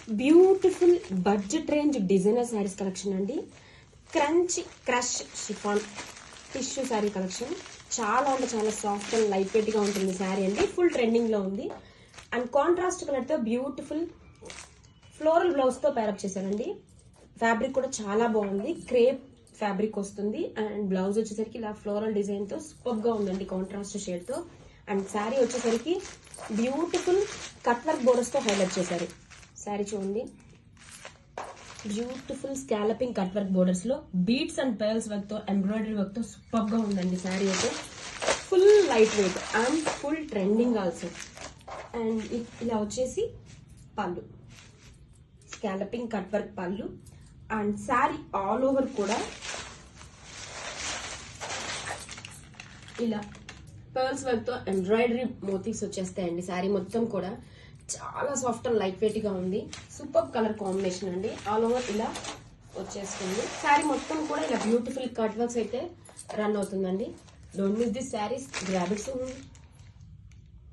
Beautiful budget range designer saris collection అండి. Crunch crush chiffon tissue sari collection. చాలా అంటే చాలా సాఫ్ట్ అండ్ లైట్ వెయిట్ గా ఉంటుంది శారీ అండి. ఫుల్ ట్రెండింగ్ లో ఉంది. అండ్ కాంట్రాస్ట్ కలర్ తో బ్యూటిఫుల్ ఫ్లోరల్ బ్లౌజ్ తో పేరప్ చేశానండి. ఫ్యాబ్రిక్ కూడా చాలా బాగుంది. క్రేప్ ఫ్యాబ్రిక్ వస్తుంది. అండ్ బ్లౌజ్ వచ్చేసరికి ఇలా ఫ్లోరల్ డిజైన్ తో సూపర్ గా ఉందండి కాంట్రాస్ట్ షేడ్ తో. అండ్ శారీ వచ్చేసరికి బ్యూటిఫుల్ కట్ వర్క్ బోర్డర్స్ తో హైలైట్ చేశారు. శారీ చూడండి, beautiful scalloping cut work borders లో బీడ్స్ అండ్ పర్ల్స్ వర్క్ తో ఎంబ్రాయిడరీ వర్క్ తో సూపర్ గా ఉందండి శారీ అయితే. Full light weight and full trending also. And ఇలా వచ్చేసి పళ్ళు, స్కాలపింగ్ కట్ వర్క్ పళ్ళు. అండ్ శారీ ఆల్ ఓవర్ కూడా ఇలా పర్ల్స్ వర్క్ తో ఎంబ్రాయిడరీ మోటివ్స్ వచ్చేస్తాయండి. శారీ మొత్తం కూడా చాలా సాఫ్ట్ అండ్ లైట్ వెయిట్ గా ఉంది. సూపర్ కలర్ కాంబినేషన్ అండి. ఆల్ ఓవర్ ఇలా వచ్చేస్తుంది. శారీ మొత్తం కూడా ఇలా బ్యూటిఫుల్ కట్ వర్క్స్ అయితే రన్ అవుతుందండి. Don't miss this saris, grab it soon.